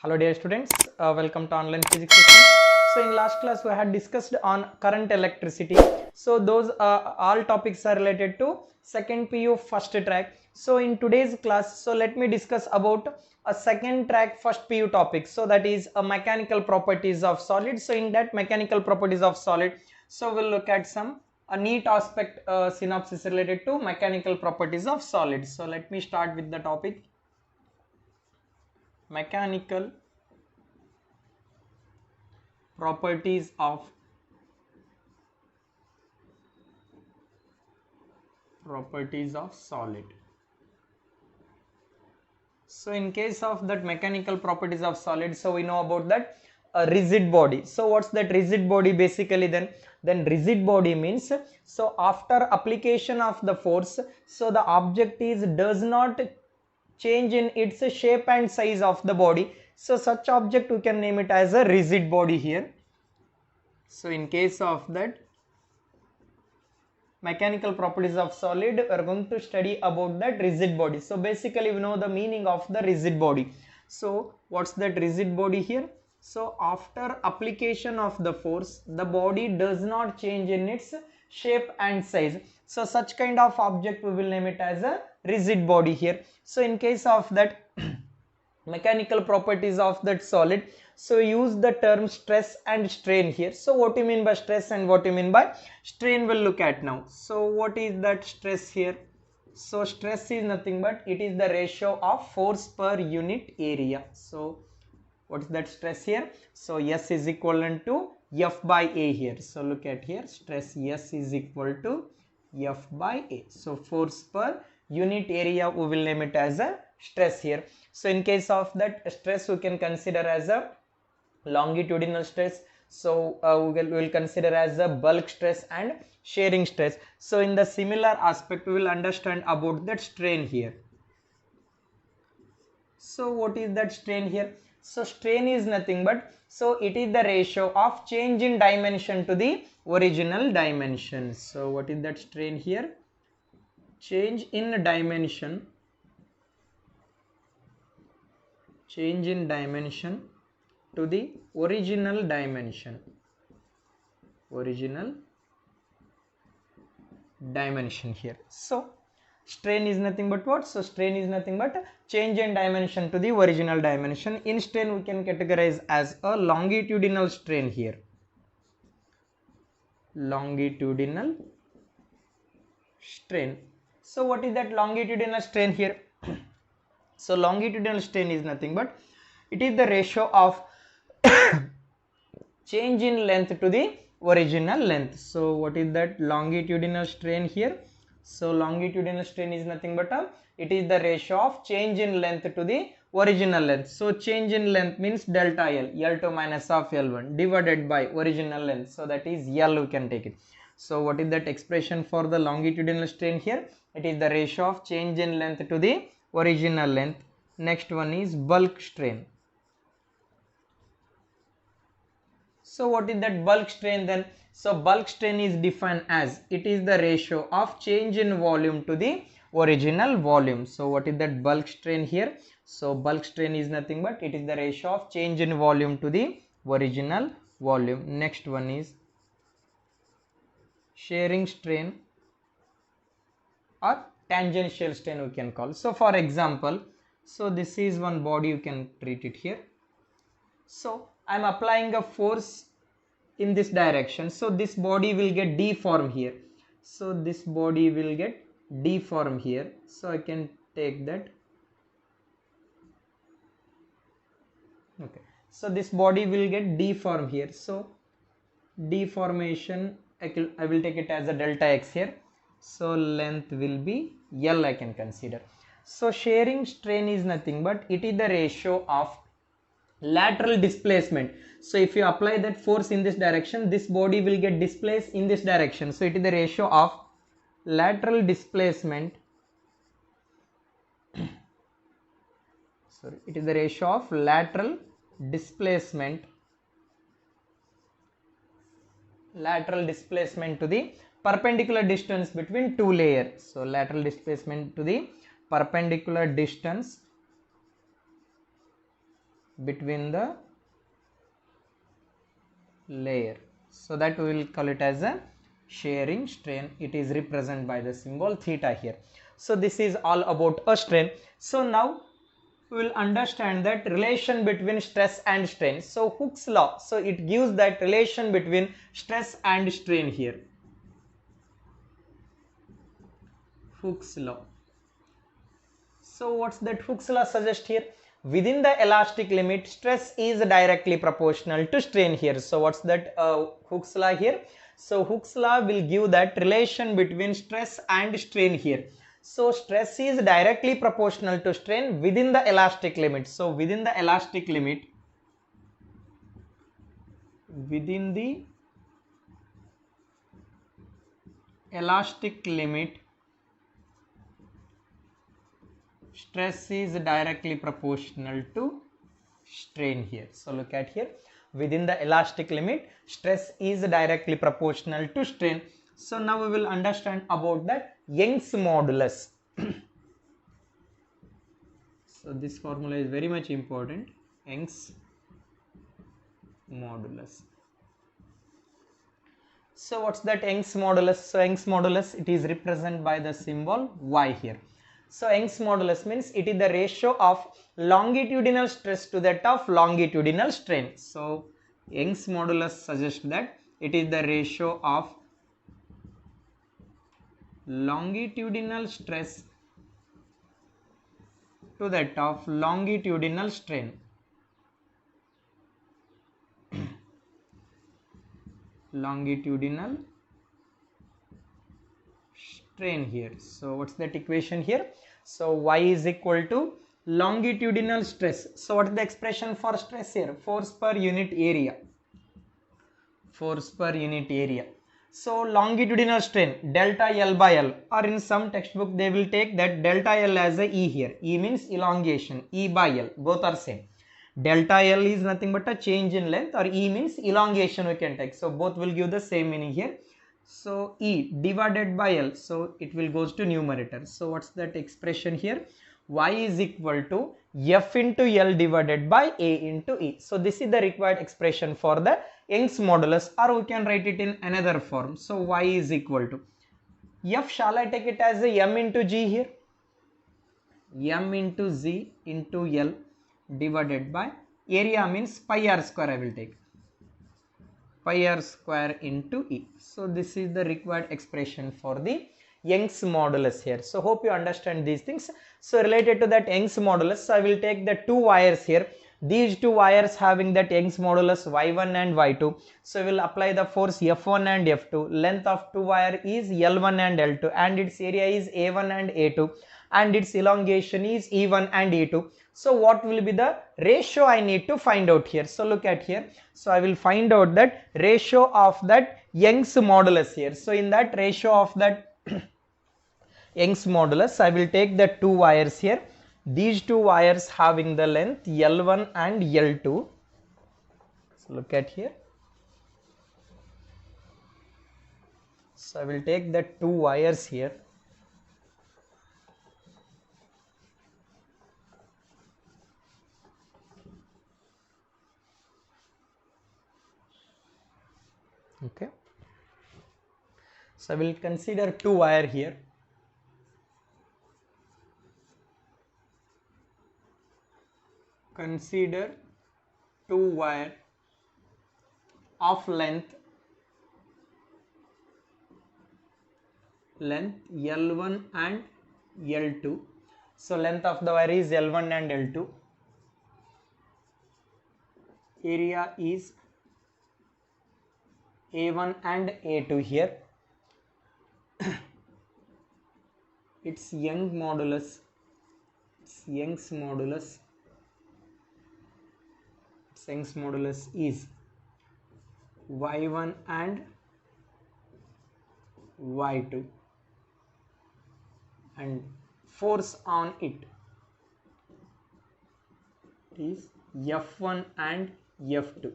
Hello dear students, welcome to online physics session. So in last class we had discussed on current electricity. So those all topics are related to second PU first track. So in today's class, so let me discuss about a second track first PU topic. So that is a mechanical properties of solid. So in that mechanical properties of solid, so we'll look at some a neat aspect synopsis related to mechanical properties of solid. So let me start with the topic mechanical properties of solid. So in case of that mechanical properties of solid, so we know about that rigid body. So what's that rigid body basically? Then rigid body means, so after application of the force, so the object does not change in its shape and size of the body. So such object we can name it as a rigid body here. So in case of that mechanical properties of solid, we are going to study about that rigid body. So basically we know the meaning of the rigid body. So what's that rigid body here? So after application of the force, the body does not change in its shape and size. So such kind of object we will name it as a rigid body here. So in case of that mechanical properties of that solid, so use the term stress and strain here. So what do you mean by stress and what do you mean by strain, we'll look at now. So what is that stress here? So stress is nothing but it is the ratio of force per unit area. So what is that stress here? So S is equivalent to F by A here. So look at here, stress S is equal to F by A. So force per unit area we will name it as a stress here. So in case of that stress we can consider as a longitudinal stress. So we will consider as a bulk stress and shearing stress. So in the similar aspect we will understand about that strain here. So what is that strain here? So strain is nothing but, so it is the ratio of change in dimension to the original dimension. So what is that strain here? Change in dimension to the original dimension here. So strain is nothing but what? So strain is nothing but change in dimension to the original dimension. In strain we can categorize as a longitudinal strain here. Longitudinal strain. So what is that longitudinal strain here? So longitudinal strain is nothing but it is the ratio of change in length to the original length. So what is that longitudinal strain here? So longitudinal strain is nothing but it is the ratio of change in length to the original length. So change in length means delta L, L2 minus of L1 divided by original length. So that is L, we can take it. So what is that expression for the longitudinal strain here? It is the ratio of change in length to the original length. Next one is bulk strain. So what is that bulk strain then? So bulk strain is defined as it is the ratio of change in volume to the original volume. So what is that bulk strain here? So bulk strain is nothing but it is the ratio of change in volume to the original volume. Next one is shearing strain or tangential strain we can call. So for example, so this is one body, you can treat it here. So I am applying a force in this direction, so this body will get deformed here. So this body will get deformed here. So I can take that. Okay, so this body will get deformed here. So deformation, I will take it as a delta x here. So length will be L, I can consider. So shearing strain is nothing but it is the ratio of lateral displacement. So if you apply that force in this direction, this body will get displaced in this direction. So it is the ratio of lateral displacement sorry, it is the ratio of lateral displacement to the perpendicular distance between two layers. So lateral displacement to the perpendicular distance between the layer. So that we will call it as a shearing strain. It is represented by the symbol theta here. So this is all about a strain. So now we will understand that relation between stress and strain. So Hooke's law, so it gives that relation between stress and strain here. Hooke's law. So what's that Hooke's law suggest here? Within the elastic limit, stress is directly proportional to strain here. So what's that Hooke's law here? So Hooke's law will give that relation between stress and strain here. So stress is directly proportional to strain within the elastic limit. So within the elastic limit, stress is directly proportional to strain here. So look at here, within the elastic limit, stress is directly proportional to strain. So now we will understand about that Young's modulus. So this formula is very much important, Young's modulus. So what's that Young's modulus? So Young's modulus, it is represented by the symbol Y here. So Young's modulus means it is the ratio of longitudinal stress to that of longitudinal strain. So Young's modulus suggests that it is the ratio of longitudinal stress to that of longitudinal strain. Longitudinal strain here. So what's that equation here? So Y is equal to longitudinal stress. So what is the expression for stress here? Force per unit area. Force per unit area. So longitudinal strain, delta L by L, or in some textbook they will take that delta L as a E here. E means elongation, E by L, both are same. Delta L is nothing but a change in length, or E means elongation we can take. So both will give the same meaning here. So E divided by L, so it will goes to numerator. So what's that expression here? Y is equal to F into L divided by A into E. So this is the required expression for the Young's modulus, or we can write it in another form. So Y is equal to F, shall I take it as a M into G here? M into Z into L divided by area means pi r square I will take. Pi r square into E. So this is the required expression for the Young's modulus here. So hope you understand these things. So related to that Young's modulus, I will take the two wires here. These two wires having that Young's modulus Y1 and Y2. So we will apply the force F1 and F2. Length of two wire is L1 and L2, and its area is A1 and A2, and its elongation is E1 and E2. So what will be the ratio I need to find out here? So look at here. So I will find out that ratio of that Young's modulus here. So in that ratio of that Young's modulus, I will take the two wires here. These two wires having the length L1 and L2. So look at here. So I will take the two wires here. Okay. So I will consider two wire here. Consider two wire of length L1 and L2. So length of the wire is L1 and L2. Area is A1 and A2 here. Its Young's modulus. Young's modulus is Y1 and Y2, and force on it is F1 and F2.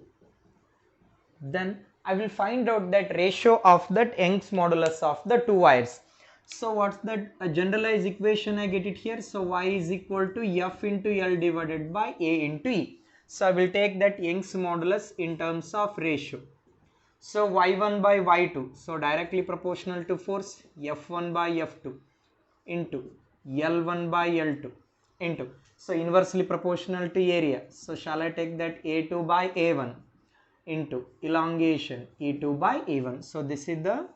Then I will find out that ratio of that Young's modulus of the two wires. So what's that generalized equation I get it here? So Y is equal to F into L divided by A into E. So I will take that Young's modulus in terms of ratio. So y1 by y2, so directly proportional to force, F1 by F2 into L1 by L2 into, so inversely proportional to area. So shall I take that A2 by A1 into elongation E2 by E1. So this is the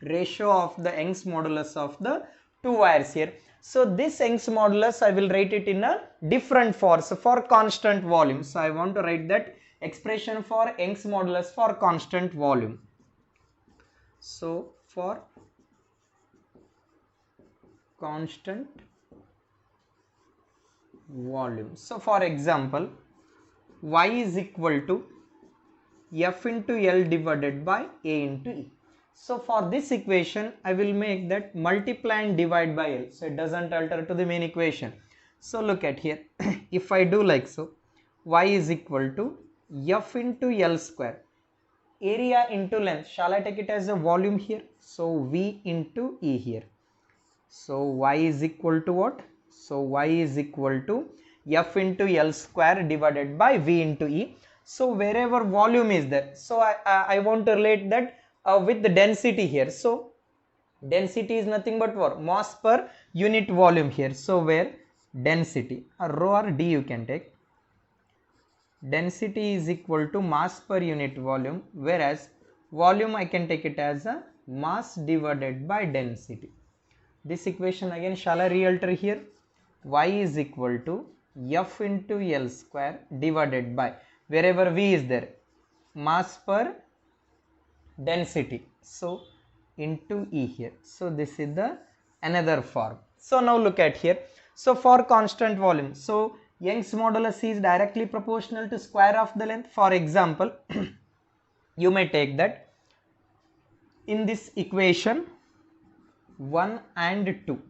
ratio of the Young's modulus of the two wires here. So this Young's modulus I will write it in a different force for constant volume. So I want to write that expression for Young's modulus for constant volume. So for constant volume, so for example, y is equal to F into L divided by A into E. So for this equation I will make that multiply and divide by L, so it doesn't alter to the main equation. So look at here, if I do like so, y is equal to F into L square, area into length, shall I take it as a volume here? So V into E here. So y is equal to what? So y is equal to F into L square divided by V into E. So wherever volume is there, so I want to relate that with the density here. So density is nothing but what? Mass per unit volume here. So where density, rho or d you can take, density is equal to mass per unit volume, whereas volume I can take it as a mass divided by density. This equation again shall I re-alter here? Y is equal to F into L square divided by, wherever V is there, mass per density, so into E here. So this is the another form. So now look at here. So for constant volume, so Young's modulus is directly proportional to square of the length. For example, you may take that in this equation 1 and 2.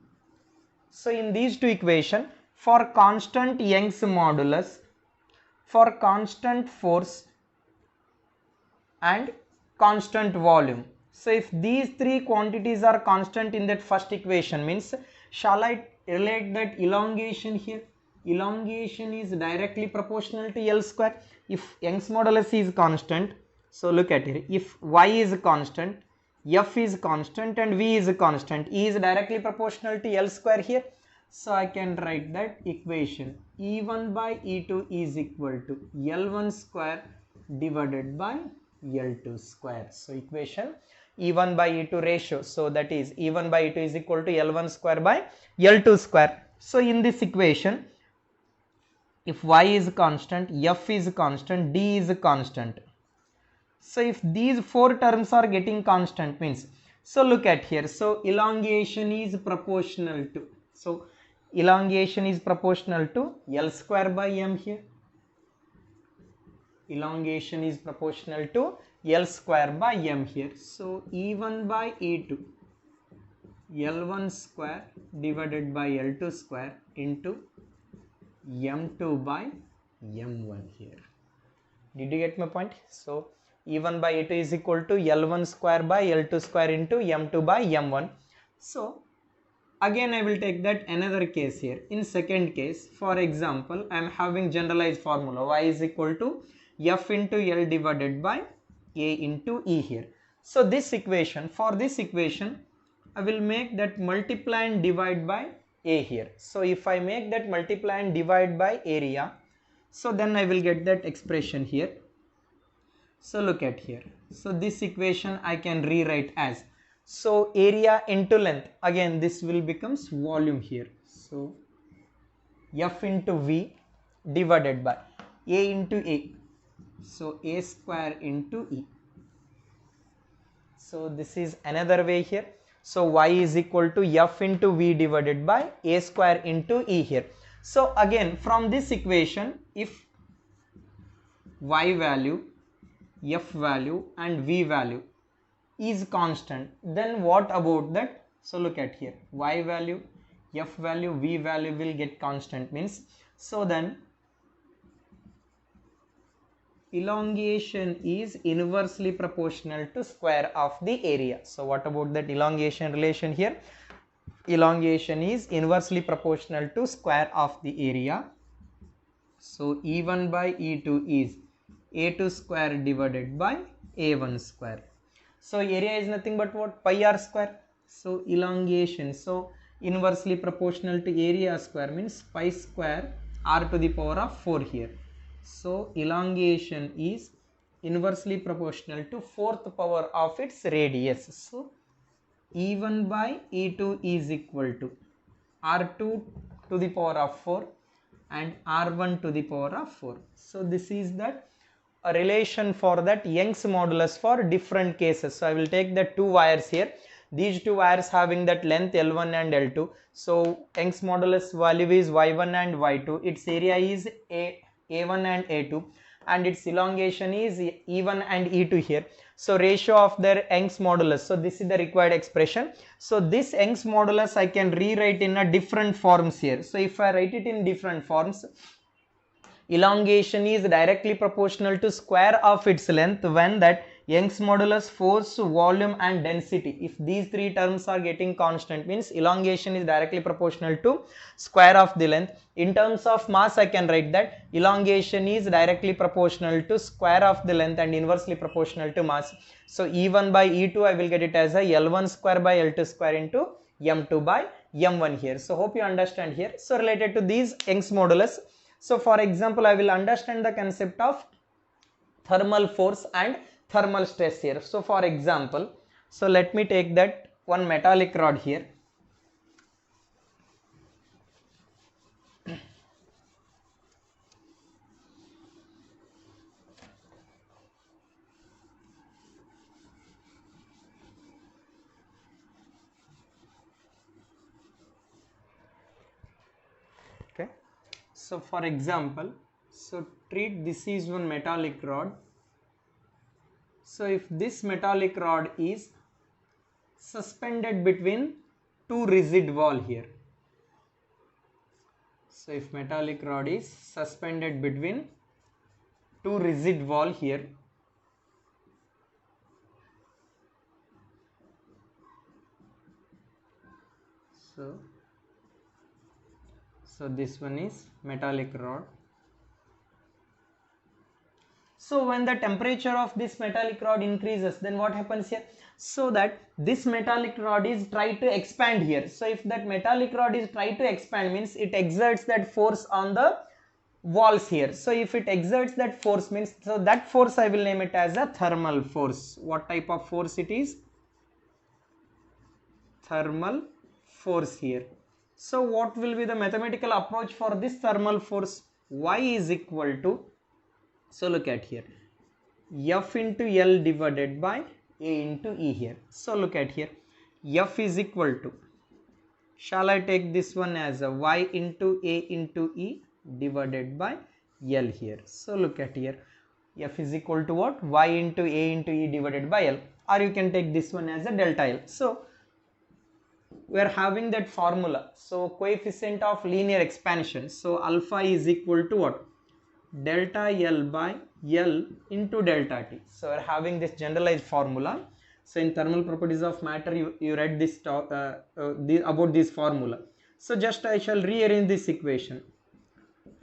So in these two equations, for constant Young's modulus, for constant force and constant volume. So if these three quantities are constant in that first equation, means shall I relate that elongation here? Elongation is directly proportional to L square. If Young's modulus is constant, so look at here, if y is constant, F is constant and V is constant, E is directly proportional to L square here. So I can write that equation E1 by E2 is equal to L1 square divided by L2 square. So equation E1 by E2 ratio, so that is E1 by E2 is equal to L1 square by L2 square. So in this equation, if y is constant, F is constant, D is constant. So if these four terms are getting constant, means, so look at here, so elongation is proportional to, so elongation is proportional to L square by M here. Elongation is proportional to L square by M here. So E1 by E2, L1 square divided by L2 square into M2 by M1 here. Did you get my point? So E1 by E2 is equal to L1 square by L2 square into M2 by M1. So again I will take that another case here. In second case, for example, I am having generalized formula y is equal to F into L divided by A into E here. So this equation, for this equation, I will make that multiply and divide by A here. So if I make that multiply and divide by area, so then I will get that expression here. So look at here. So this equation I can rewrite as, so area into length, again this will becomes volume here. So F into V divided by A into A. So A square into E. So this is another way here. So y is equal to F into V divided by A square into E here. So again from this equation, if y value, F value and V value is constant, then what about that? So look at here, y value, F value, V value will get constant, means, so then elongation is inversely proportional to square of the area. So what about that elongation relation here? Elongation is inversely proportional to square of the area. So E1 by E2 is A2 square divided by A1 square. So area is nothing but what? Pi r square. So elongation. So inversely proportional to area square means pi square r to the power of 4 here. So elongation is inversely proportional to fourth power of its radius. So E1 by E2 is equal to R2 to the power of 4 and R1 to the power of 4. So this is that a relation for that Young's modulus for different cases. So I will take the two wires here. These two wires having that length L1 and L2. So Young's modulus value is Y1 and Y2. Its area is A1 and A2 and its elongation is E1 and E2 here. So ratio of their Young's modulus. So this is the required expression. So this Young's modulus I can rewrite in a different forms here. So if I write it in different forms, elongation is directly proportional to square of its length when that Young's modulus, force, volume and density. If these three terms are getting constant means elongation is directly proportional to square of the length. In terms of mass I can write that elongation is directly proportional to square of the length and inversely proportional to mass. So E1 by E2 I will get it as a L1 square by L2 square into M2 by M1 here. So hope you understand here. So related to these Young's modulus. So for example, I will understand the concept of thermal force and thermal stress here. So for example, so let me take that one metallic rod here. Okay. So for example, so treat this is one metallic rod. So if this metallic rod is suspended between two rigid wall here. So if metallic rod is suspended between two rigid wall here. So this one is metallic rod. So when the temperature of this metallic rod increases, then what happens here? So that this metallic rod is try to expand here. So if that metallic rod is try to expand means it exerts that force on the walls here. So if it exerts that force means, so that force I will name it as a thermal force. What type of force it is? Thermal force here. So what will be the mathematical approach for this thermal force? Y is equal to, so look at here, F into L divided by A into E here. So look at here, F is equal to, shall I take this one as a Y into A into E divided by L here. So look at here, F is equal to what? Y into A into E divided by L, or you can take this one as a delta L. So we are having that formula. So coefficient of linear expansion. So alpha is equal to what? Delta L by L into delta T. So we are having this generalized formula. So in thermal properties of matter, you read this about this formula. So just I shall rearrange this equation.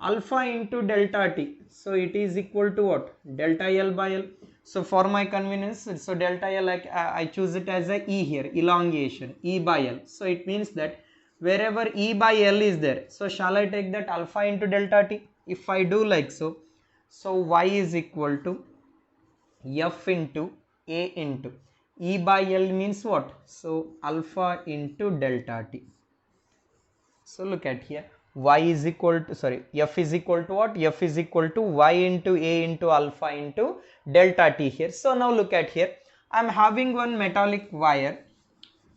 Alpha into delta T. So it is equal to what? Delta L by L. So for my convenience, so delta L I choose it as a E here, elongation, E by L. So it means that wherever E by L is there, so shall I take that alpha into delta T? If I do like so, so Y is equal to F into A into E by L means what? So alpha into delta T. So look at here, Y is equal to, sorry, F is equal to what? F is equal to Y into A into alpha into delta T here. So now look at here, I am having one metallic wire.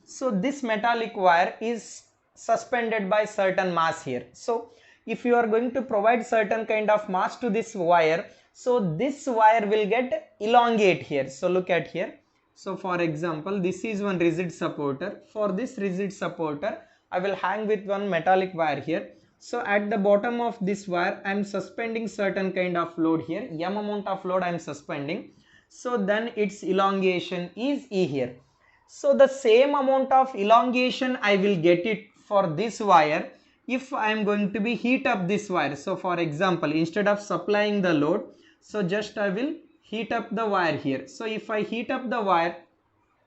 So this metallic wire is suspended by certain mass here. So if you are going to provide certain kind of mass to this wire, so this wire will get elongate here. So look at here. So for example, this is one rigid supporter. For this rigid supporter, I will hang with one metallic wire here. So at the bottom of this wire, I am suspending certain kind of load here. M amount of load I am suspending. So then its elongation is E here. So the same amount of elongation I will get it for this wire if I am going to be heat up this wire, so for example, instead of supplying the load, so just I will heat up the wire here. So if I heat up the wire,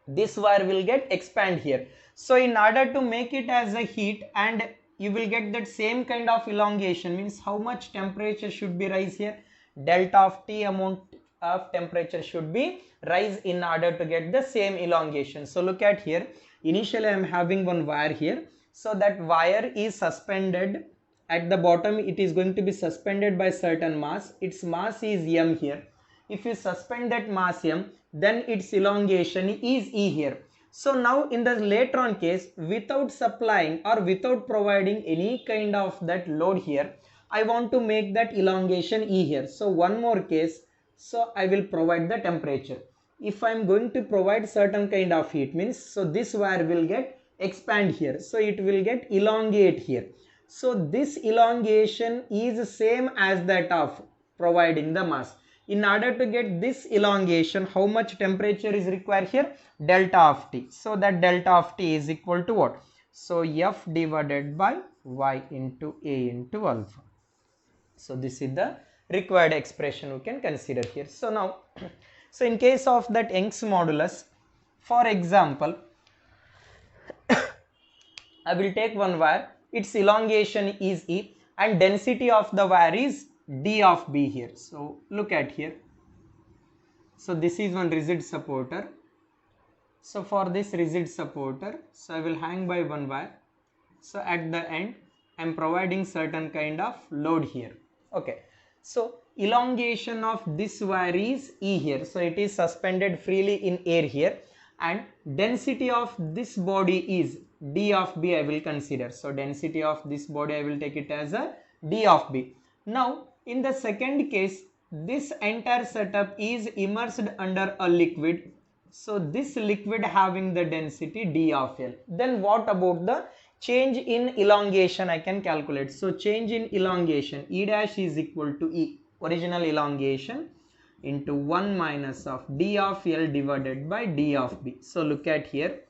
this wire will get expand here. So in order to make it as a heat, and you will get that same kind of elongation, means how much temperature should be rise here, delta of T amount of temperature should be rise in order to get the same elongation. So look at here, initially I am having one wire here, so that wire is suspended at the bottom, it is going to be suspended by certain mass, its mass is m here. If you suspend that mass m, then its elongation is e here. So now in the later on case, without supplying or without providing any kind of that load here, I want to make that elongation e here. So one more case, so I will provide the temperature. If I am going to provide certain kind of heat, means so this wire will get expand here, so it will get elongate here. So this elongation is same as that of providing the mass. In order to get this elongation, how much temperature is required here? Delta of T. So that delta of T is equal to what? So F divided by Y into A into alpha. So this is the required expression we can consider here. So now, so in case of that Young's modulus, for example, I will take one wire, its elongation is E and density of the wire is D of B here. So look at here. So this is one rigid supporter. So for this rigid supporter, so I will hang by one wire. So at the end, I am providing certain kind of load here. Okay. So elongation of this wire is E here. So it is suspended freely in air here. And density of this body is D of B I will consider. So density of this body I will take it as a D of B. Now in the second case, this entire setup is immersed under a liquid. So this liquid having the density D of L. Then what about the change in elongation I can calculate? So change in elongation, E dash is equal to E, original elongation, into 1 minus of D of L divided by D of B. So look at here.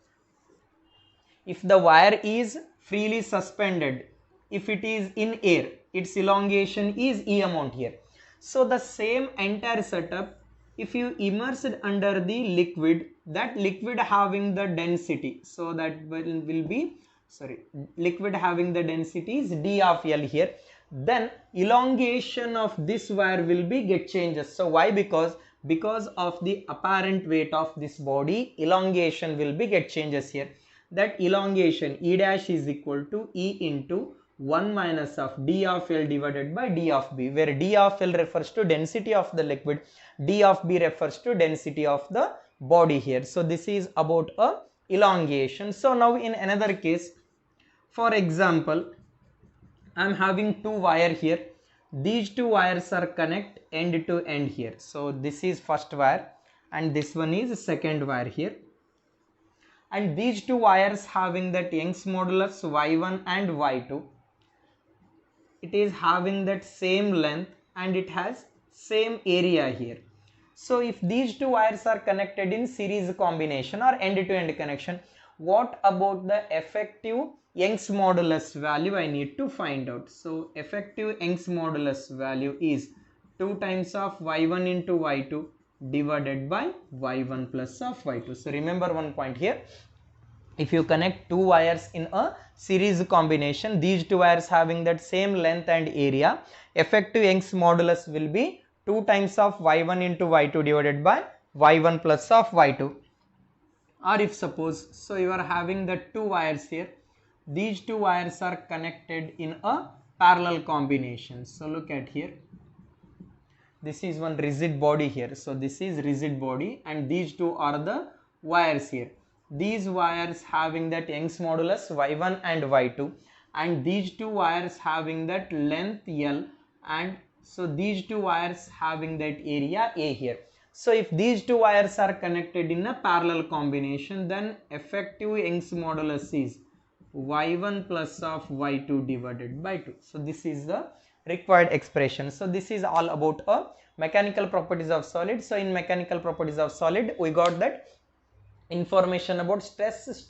If the wire is freely suspended, if it is in air, its elongation is E amount here. So the same entire setup, if you immerse it under the liquid, that liquid having the density, so that will be, liquid having the density is D of L here, then elongation of this wire will be get changes. So why? Because of the apparent weight of this body, elongation will be get changes here. That elongation E dash is equal to E into 1 minus of D of L divided by D of B, where D of L refers to density of the liquid, D of B refers to density of the body here. So this is about a elongation. So now in another case, for example, I am having two wire here. These two wires are connect end to end here. So this is first wire and this one is second wire here. And these two wires having that Young's modulus Y1 and Y2. It is having that same length and it has same area here. So if these two wires are connected in series combination or end-to-end connection, what about the effective Young's modulus value I need to find out? So effective Young's modulus value is 2 times of Y1 into Y2 divided by Y1 plus of Y2. So remember one point here. If you connect two wires in a series combination, these two wires having that same length and area, effective Young's modulus will be 2 times of Y1 into Y2 divided by Y1 plus of Y2. Or if suppose, so you are having the two wires here, these two wires are connected in a parallel combination. So look at here. This is one rigid body here. So this is rigid body and these two are the wires here. These wires having that Young's modulus Y1 and Y2 and these two wires having that length L, and so these two wires having that area A here. So if these two wires are connected in a parallel combination, then effective Young's modulus is Y1 plus of Y2 divided by 2. So this is the required expression. So this is all about a mechanical properties of solid. So in mechanical properties of solid, we got that information about stress,